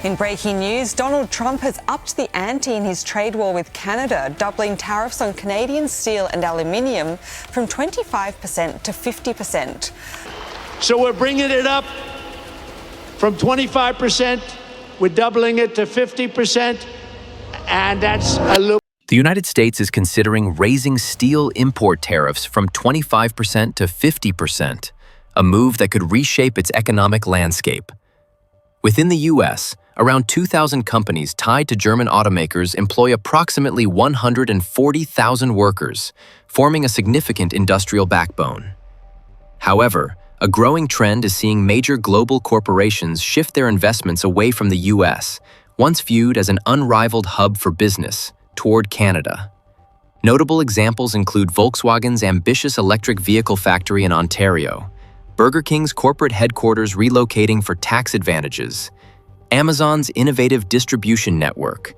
In breaking news, Donald Trump has upped the ante in his trade war with Canada, doubling tariffs on Canadian steel and aluminium from 25% to 50%. So we're bringing it up from 25%, we're doubling it to 50%, and that's a little. The United States is considering raising steel import tariffs from 25% to 50%, a move that could reshape its economic landscape. Within the U.S., around 2,000 companies tied to German automakers employ approximately 140,000 workers, forming a significant industrial backbone. However, a growing trend is seeing major global corporations shift their investments away from the U.S., once viewed as an unrivaled hub for business, toward Canada. Notable examples include Volkswagen's ambitious electric vehicle factory in Ontario, Burger King's corporate headquarters relocating for tax advantages, Amazon's innovative distribution network,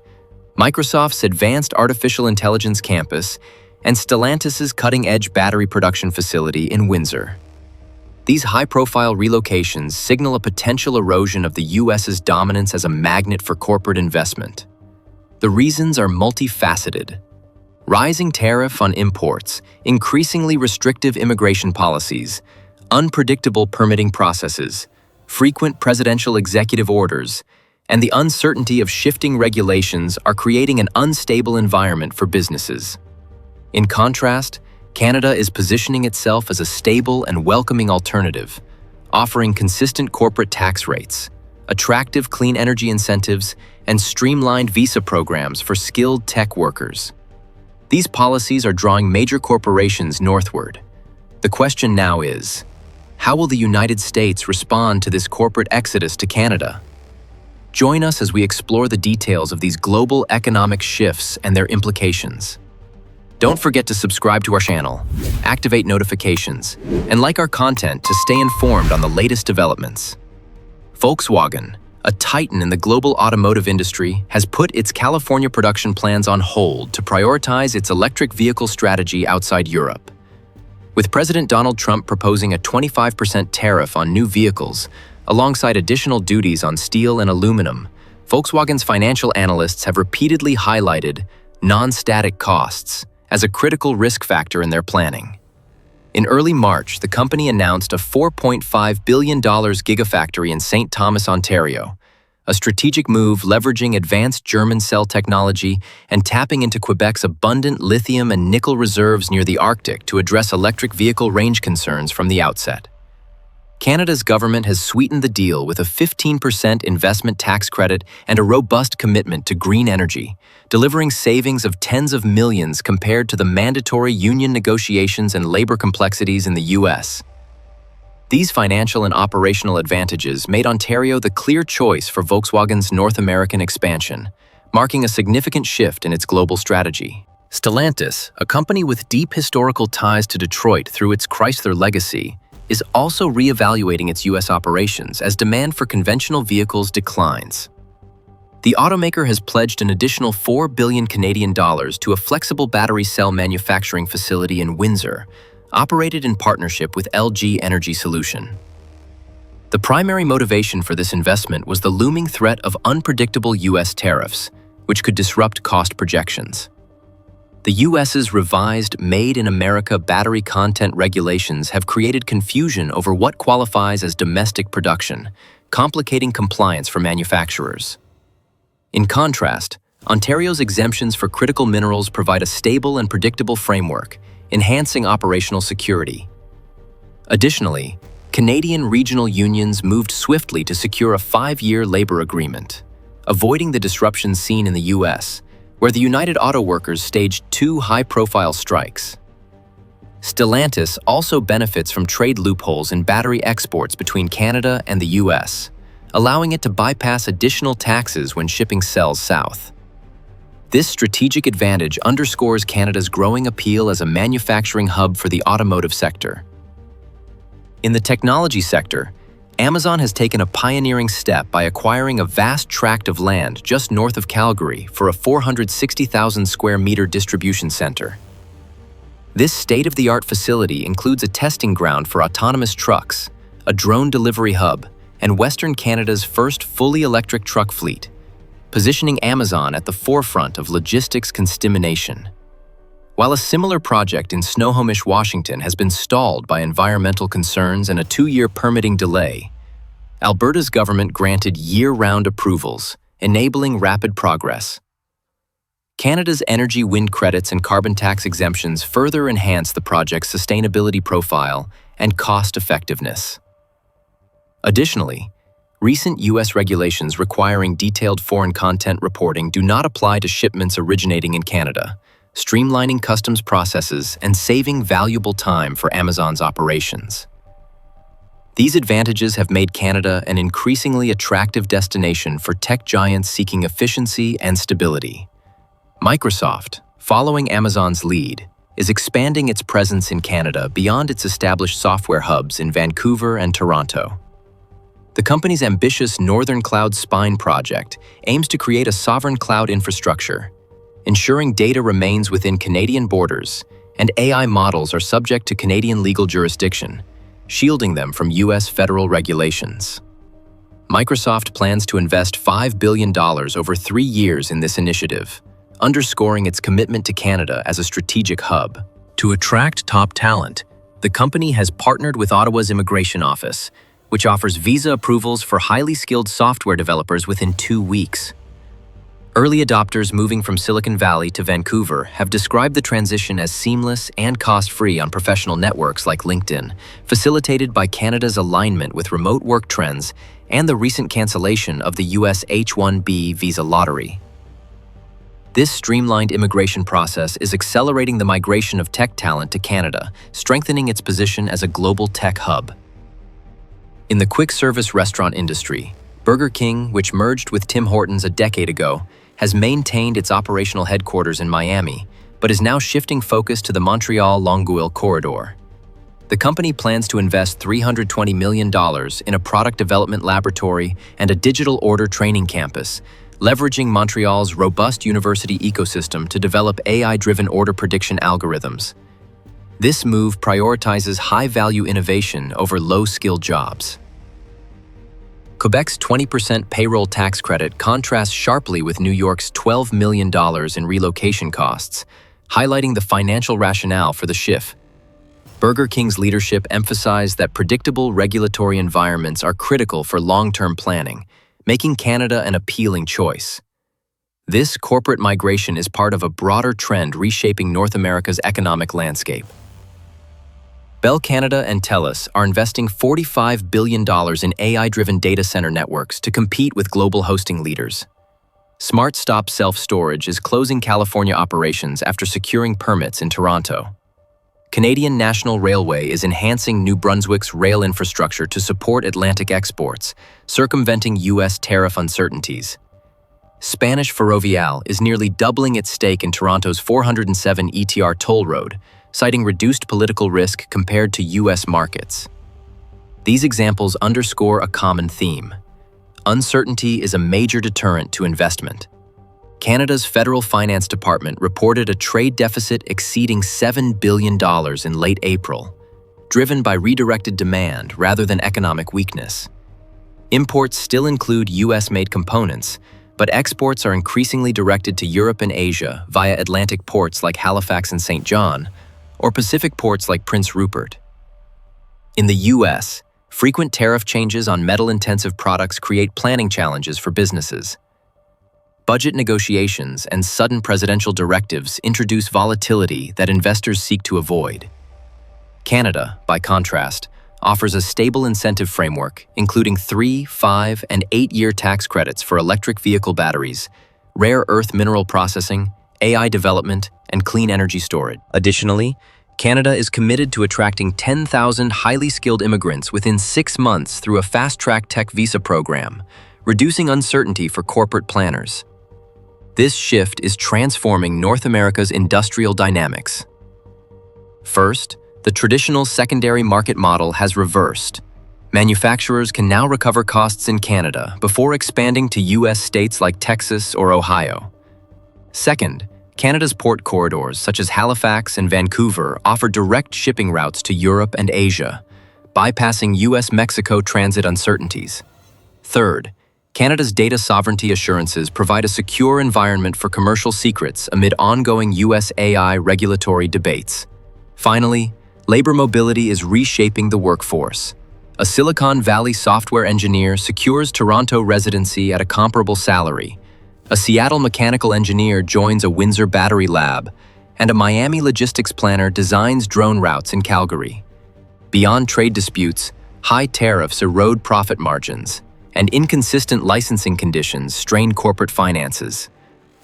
Microsoft's advanced artificial intelligence campus, and Stellantis' cutting-edge battery production facility in Windsor. These high-profile relocations signal a potential erosion of the U.S.'s dominance as a magnet for corporate investment. The reasons are multifaceted. Rising tariff on imports, increasingly restrictive immigration policies, unpredictable permitting processes, frequent presidential executive orders, and the uncertainty of shifting regulations are creating an unstable environment for businesses. In contrast, Canada is positioning itself as a stable and welcoming alternative, offering consistent corporate tax rates, attractive clean energy incentives, and streamlined visa programs for skilled tech workers. These policies are drawing major corporations northward. The question now is, how will the United States respond to this corporate exodus to Canada? Join us as we explore the details of these global economic shifts and their implications. Don't forget to subscribe to our channel, activate notifications, and like our content to stay informed on the latest developments. Volkswagen, a titan in the global automotive industry, has put its California production plans on hold to prioritize its electric vehicle strategy outside Europe. With President Donald Trump proposing a 25% tariff on new vehicles, alongside additional duties on steel and aluminum, Volkswagen's financial analysts have repeatedly highlighted non-static costs as a critical risk factor in their planning. In early March, the company announced a $4.5 billion gigafactory in St. Thomas, Ontario, a strategic move leveraging advanced German cell technology and tapping into Quebec's abundant lithium and nickel reserves near the Arctic to address electric vehicle range concerns from the outset. Canada's government has sweetened the deal with a 15% investment tax credit and a robust commitment to green energy, delivering savings of tens of millions compared to the mandatory union negotiations and labor complexities in the U.S. These financial and operational advantages made Ontario the clear choice for Volkswagen's North American expansion, marking a significant shift in its global strategy. Stellantis, a company with deep historical ties to Detroit through its Chrysler legacy, is also re-evaluating its U.S. operations as demand for conventional vehicles declines. The automaker has pledged an additional $4 billion Canadian dollars to a flexible battery cell manufacturing facility in Windsor, operated in partnership with LG Energy Solution. The primary motivation for this investment was the looming threat of unpredictable U.S. tariffs, which could disrupt cost projections. The U.S.'s revised Made in America battery content regulations have created confusion over what qualifies as domestic production, complicating compliance for manufacturers. In contrast, Ontario's exemptions for critical minerals provide a stable and predictable framework, enhancing operational security. Additionally, Canadian regional unions moved swiftly to secure a 5-year labor agreement, avoiding the disruptions seen in the U.S., where the United Auto Workers staged 2 high-profile strikes. Stellantis also benefits from trade loopholes in battery exports between Canada and the U.S., allowing it to bypass additional taxes when shipping cells south. This strategic advantage underscores Canada's growing appeal as a manufacturing hub for the automotive sector. In the technology sector, Amazon has taken a pioneering step by acquiring a vast tract of land just north of Calgary for a 460,000 square meter distribution center. This state-of-the-art facility includes a testing ground for autonomous trucks, a drone delivery hub, and Western Canada's first fully electric truck fleet, positioning Amazon at the forefront of logistics contamination. While a similar project in Snohomish, Washington has been stalled by environmental concerns and a 2-year permitting delay, Alberta's government granted year-round approvals, enabling rapid progress. Canada's energy wind credits and carbon tax exemptions further enhance the project's sustainability profile and cost-effectiveness. Additionally, recent U.S. regulations requiring detailed foreign content reporting do not apply to shipments originating in Canada, streamlining customs processes and saving valuable time for Amazon's operations. These advantages have made Canada an increasingly attractive destination for tech giants seeking efficiency and stability. Microsoft, following Amazon's lead, is expanding its presence in Canada beyond its established software hubs in Vancouver and Toronto. The company's ambitious Northern Cloud Spine project aims to create a sovereign cloud infrastructure, ensuring data remains within Canadian borders and AI models are subject to Canadian legal jurisdiction, shielding them from U.S. federal regulations. Microsoft plans to invest $5 billion over 3 years in this initiative, underscoring its commitment to Canada as a strategic hub. To attract top talent, the company has partnered with Ottawa's Immigration Office, which offers visa approvals for highly skilled software developers within 2 weeks. Early adopters moving from Silicon Valley to Vancouver have described the transition as seamless and cost-free on professional networks like LinkedIn, facilitated by Canada's alignment with remote work trends and the recent cancellation of the U.S. H-1B visa lottery. This streamlined immigration process is accelerating the migration of tech talent to Canada, strengthening its position as a global tech hub. In the quick-service restaurant industry, Burger King, which merged with Tim Hortons a decade ago, has maintained its operational headquarters in Miami, but is now shifting focus to the Montreal-Longueuil corridor. The company plans to invest $320 million in a product development laboratory and a digital order training campus, leveraging Montreal's robust university ecosystem to develop AI-driven order prediction algorithms. This move prioritizes high-value innovation over low-skill jobs. Quebec's 20% payroll tax credit contrasts sharply with New York's $12 million in relocation costs, highlighting the financial rationale for the shift. Burger King's leadership emphasized that predictable regulatory environments are critical for long-term planning, making Canada an appealing choice. This corporate migration is part of a broader trend reshaping North America's economic landscape. Bell Canada and TELUS are investing $45 billion in AI-driven data center networks to compete with global hosting leaders. SmartStop Self-Storage is closing California operations after securing permits in Toronto. Canadian National Railway is enhancing New Brunswick's rail infrastructure to support Atlantic exports, circumventing U.S. tariff uncertainties. Spanish Ferrovial is nearly doubling its stake in Toronto's 407 ETR toll road, citing reduced political risk compared to U.S. markets. These examples underscore a common theme. Uncertainty is a major deterrent to investment. Canada's Federal Finance Department reported a trade deficit exceeding $7 billion in late April, driven by redirected demand rather than economic weakness. Imports still include U.S.-made components, but exports are increasingly directed to Europe and Asia via Atlantic ports like Halifax and St. John, or Pacific ports like Prince Rupert. In the U.S., frequent tariff changes on metal-intensive products create planning challenges for businesses. Budget negotiations and sudden presidential directives introduce volatility that investors seek to avoid. Canada, by contrast, offers a stable incentive framework, including 3-, 5-, and 8-year tax credits for electric vehicle batteries, rare earth mineral processing, AI development, and clean energy storage. Additionally, Canada is committed to attracting 10,000 highly skilled immigrants within 6 months through a fast-track tech visa program, reducing uncertainty for corporate planners. This shift is transforming North America's industrial dynamics. First, the traditional secondary market model has reversed. Manufacturers can now recover costs in Canada before expanding to U.S. states like Texas or Ohio. Second, Canada's port corridors, such as Halifax and Vancouver, offer direct shipping routes to Europe and Asia, bypassing U.S.-Mexico transit uncertainties. Third, Canada's data sovereignty assurances provide a secure environment for commercial secrets amid ongoing US AI regulatory debates. Finally, labor mobility is reshaping the workforce. A Silicon Valley software engineer secures Toronto residency at a comparable salary. A Seattle mechanical engineer joins a Windsor battery lab, and a Miami logistics planner designs drone routes in Calgary. Beyond trade disputes, high tariffs erode profit margins, and inconsistent licensing conditions strain corporate finances.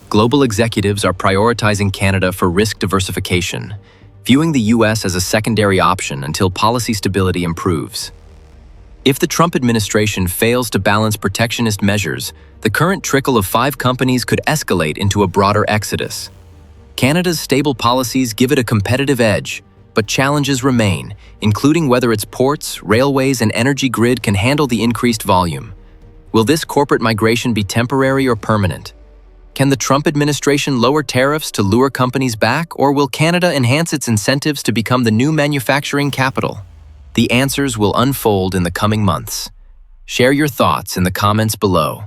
Global executives are prioritizing Canada for risk diversification, viewing the US as a secondary option until policy stability improves. If the Trump administration fails to balance protectionist measures, the current trickle of 5 companies could escalate into a broader exodus. Canada's stable policies give it a competitive edge, but challenges remain, including whether its ports, railways, and energy grid can handle the increased volume. Will this corporate migration be temporary or permanent? Can the Trump administration lower tariffs to lure companies back, or will Canada enhance its incentives to become the new manufacturing capital? The answers will unfold in the coming months. Share your thoughts in the comments below.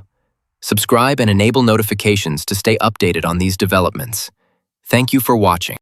Subscribe and enable notifications to stay updated on these developments. Thank you for watching.